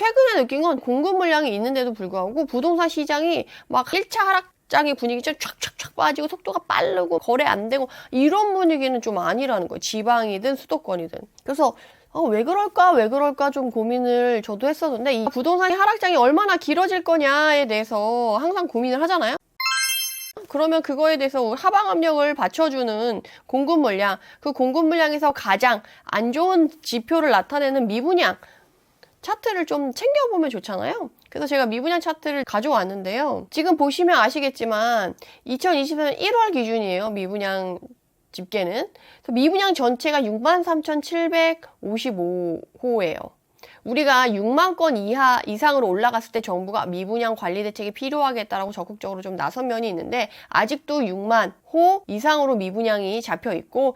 최근에 느낀 건 공급 물량이 있는데도 불구하고 부동산 시장이 막 1차 하락장의 분위기처럼 촥촥촥 빠지고 속도가 빠르고 거래 안 되고 이런 분위기는 좀 아니라는 거예요. 지방이든 수도권이든. 그래서 왜 그럴까 좀 고민을 저도 했었는데, 이 부동산 하락장이 얼마나 길어질 거냐에 대해서 항상 고민을 하잖아요. 그러면 그거에 대해서 하방 압력을 받쳐주는 공급 물량, 그 공급 물량에서 가장 안 좋은 지표를 나타내는 미분양 차트를 좀 챙겨보면 좋잖아요. 그래서 제가 미분양 차트를 가져왔는데요. 지금 보시면 아시겠지만 2024년 1월 기준이에요. 미분양 집계는. 미분양 전체가 63,755호예요. 우리가 6만 건 이상으로 올라갔을 때 정부가 미분양 관리 대책이 필요하겠다라고 적극적으로 좀 나선 면이 있는데, 아직도 6만 호 이상으로 미분양이 잡혀 있고,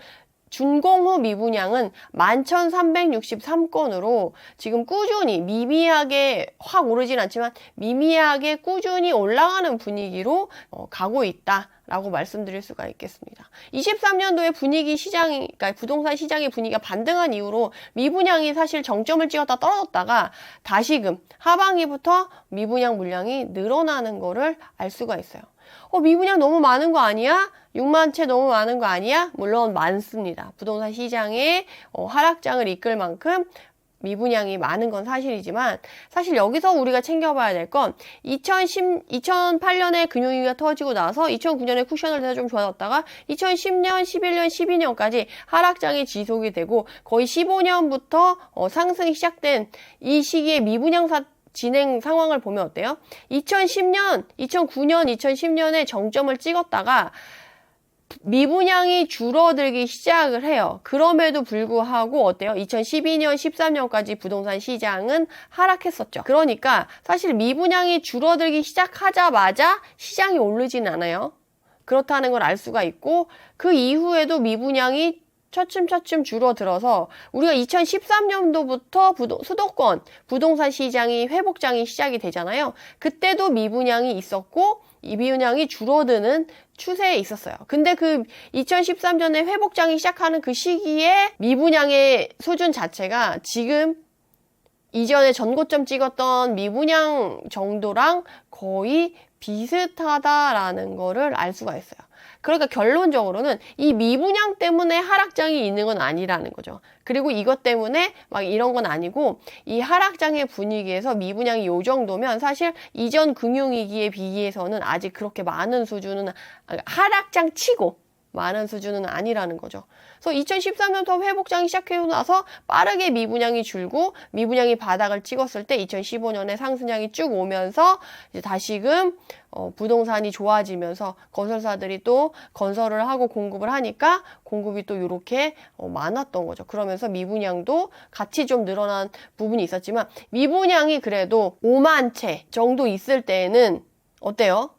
준공후 미분양은 11,363건으로 지금 꾸준히 미미하게 확 오르진 않지만 미미하게 꾸준히 올라가는 분위기로 가고 있다라고 말씀드릴 수가 있겠습니다. 23년도에 그러니까 부동산 시장의 분위기가 반등한 이후로 미분양이 사실 정점을 찍었다 떨어졌다가 다시금 하반기부터 미분양 물량이 늘어나는 거를 알 수가 있어요. 미분양 너무 많은 거 아니야? 6만 채 너무 많은 거 아니야? 물론 많습니다. 부동산 시장의 하락장을 이끌 만큼 미분양이 많은 건 사실이지만, 사실 여기서 우리가 챙겨봐야 될 건 2008년에 금융위기가 터지고 나서 2009년에 쿠션을 돼서 좀 좋아졌다가 2010년, 11년, 12년까지 하락장이 지속이 되고 거의 15년부터 상승이 시작된 이 시기에 미분양 진행 상황을 보면 어때요? 2010년, 2009년, 2010년에 정점을 찍었다가 미분양이 줄어들기 시작을 해요. 그럼에도 불구하고 어때요? 2012년, 13년까지 부동산 시장은 하락했었죠. 그러니까 사실 미분양이 줄어들기 시작하자마자 시장이 오르진 않아요. 그렇다는 걸 알 수가 있고, 그 이후에도 미분양이 차츰차츰 줄어들어서 우리가 2013년도부터 수도권 부동산 시장이 회복장이 시작이 되잖아요. 그때도 미분양이 있었고 이 미분양이 줄어드는 추세에 있었어요. 근데 그 2013년에 회복장이 시작하는 그 시기에 미분양의 수준 자체가 지금 이전에 전고점 찍었던 미분양 정도랑 거의 비슷하다라는 거를 알 수가 있어요. 그러니까 결론적으로는 이 미분양 때문에 하락장이 있는 건 아니라는 거죠. 그리고 이것 때문에 막 이런 건 아니고, 이 하락장의 분위기에서 미분양이 요 정도면 사실 이전 금융위기에 비해서는 아직 그렇게 많은 수준은, 하락장 치고 많은 수준은 아니라는 거죠. 그래서 2013년부터 회복장이 시작하고 나서 빠르게 미분양이 줄고 미분양이 바닥을 찍었을 때 2015년에 상승장이 쭉 오면서 이제 다시금 부동산이 좋아지면서 건설사들이 또 건설을 하고 공급을 하니까 공급이 또 이렇게 많았던 거죠. 그러면서 미분양도 같이 좀 늘어난 부분이 있었지만, 미분양이 그래도 5만 채 정도 있을 때에는 어때요?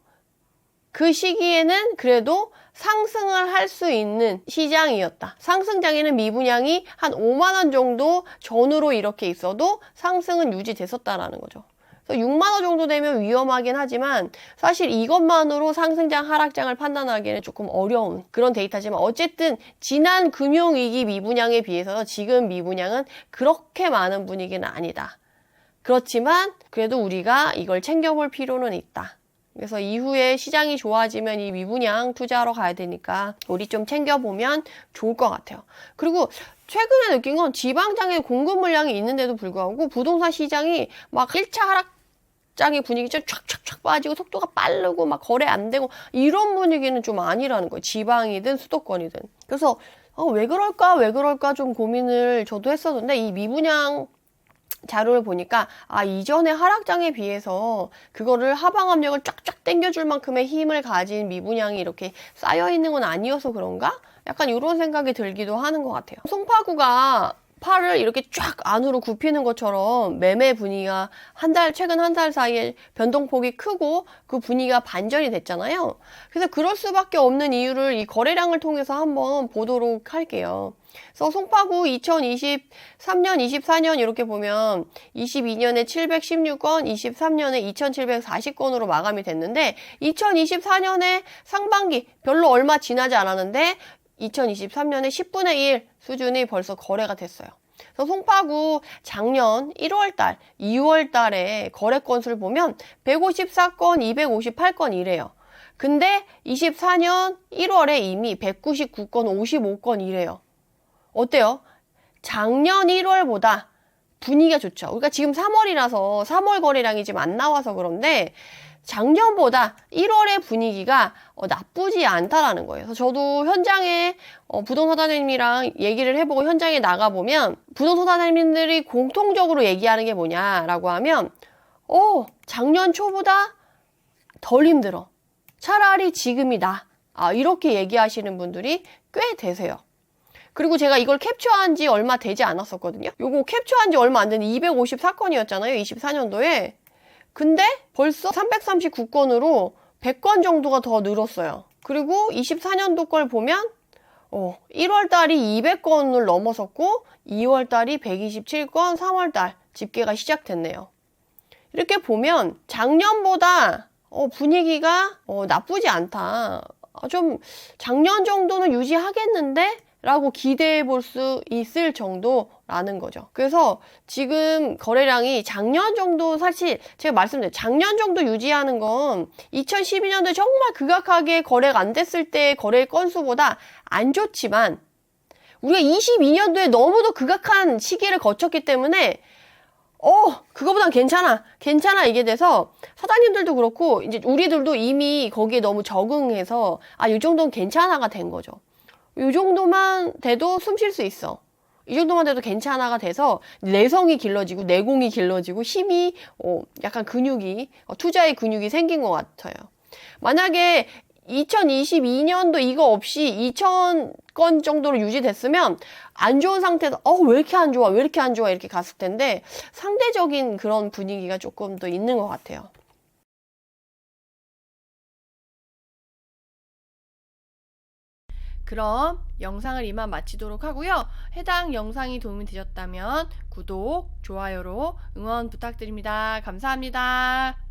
그 시기에는 그래도 상승을 할 수 있는 시장이었다. 상승장에는 미분양이 한 5만 원 정도 전후로 이렇게 있어도 상승은 유지됐었다라는 거죠. 그래서 6만 원 정도 되면 위험하긴 하지만 사실 이것만으로 상승장, 하락장을 판단하기에는 조금 어려운 그런 데이터지만, 어쨌든 지난 금융위기 미분양에 비해서 지금 미분양은 그렇게 많은 분위기는 아니다. 그렇지만 그래도 우리가 이걸 챙겨볼 필요는 있다. 그래서 이후에 시장이 좋아지면 이 미분양 투자하러 가야 되니까 우리 좀 챙겨보면 좋을 것 같아요. 그리고 최근에 느낀 건 지방장에 공급 물량이 있는데도 불구하고 부동산 시장이 막 1차 하락장의 분위기처럼 촥촥촥 빠지고 속도가 빠르고 막 거래 안 되고 이런 분위기는 좀 아니라는 거예요. 지방이든 수도권이든. 그래서 왜 그럴까 좀 고민을 저도 했었는데, 이 미분양 자료를 보니까 이전의 하락장에 비해서 그거를 하방 압력을 쫙쫙 당겨줄 만큼의 힘을 가진 미분양이 이렇게 쌓여 있는 건 아니어서 그런가? 약간 이런 생각이 들기도 하는 것 같아요. 송파구가 팔을 이렇게 쫙 안으로 굽히는 것처럼 매매 분위기가 최근 한 달 사이에 변동폭이 크고 그 분위기가 반전이 됐잖아요. 그래서 그럴 수밖에 없는 이유를 이 거래량을 통해서 한번 보도록 할게요. 그래서 송파구 2023년, 24년 이렇게 보면 22년에 716건, 23년에 2740건으로 마감이 됐는데 2024년에 상반기 별로 얼마 지나지 않았는데 2023년에 10분의 1 수준이 벌써 거래가 됐어요. 그래서 송파구 작년 1월달, 2월달에 거래 건수를 보면 154건, 258건 이래요. 근데 24년 1월에 이미 199건, 55건 이래요. 어때요? 작년 1월보다 분위기가 좋죠. 그러니까 지금 3월이라서 3월 거래량이 지금 안 나와서 그런데 작년보다 1월의 분위기가 나쁘지 않다라는 거예요. 그래서 저도 현장에 부동산 사장님이랑 얘기를 해보고 현장에 나가보면 부동산 사장님들이 공통적으로 얘기하는 게 뭐냐라고 하면 작년 초보다 덜 힘들어. 차라리 지금이 나. 이렇게 얘기하시는 분들이 꽤 되세요. 그리고 제가 이걸 캡처한 지 얼마 되지 않았었거든요. 요거 캡처한 지 얼마 안 되는 254건이었잖아요. 24년도에. 근데 벌써 339건으로 100건 정도가 더 늘었어요. 그리고 24년도 걸 보면 1월 달이 200건을 넘어섰고 2월 달이 127건, 3월 달 집계가 시작됐네요. 이렇게 보면 작년보다 분위기가 나쁘지 않다. 좀 작년 정도는 유지하겠는데? 라고 기대해 볼 수 있을 정도라는 거죠. 그래서 지금 거래량이 작년 정도, 사실 제가 말씀드린 작년 정도 유지하는 건 2012년도에 정말 극악하게 거래가 안 됐을 때 거래 건수보다 안 좋지만 우리가 22년도에 너무도 극악한 시기를 거쳤기 때문에 그거보단 괜찮아 이게 돼서 사장님들도 그렇고 이제 우리들도 이미 거기에 너무 적응해서 이 정도는 괜찮아가 된 거죠. 이 정도만 돼도 숨 쉴 수 있어. 이 정도만 돼도 괜찮아가 돼서 내성이 길러지고 내공이 길러지고 힘이 약간 근육이 투자의 근육이 생긴 것 같아요. 만약에 2022년도 이거 없이 2,000건 정도로 유지됐으면 안 좋은 상태에서 왜 이렇게 안 좋아 이렇게 갔을 텐데 상대적인 그런 분위기가 조금 더 있는 것 같아요. 그럼 영상을 이만 마치도록 하고요. 해당 영상이 도움이 되셨다면 구독, 좋아요로 응원 부탁드립니다. 감사합니다.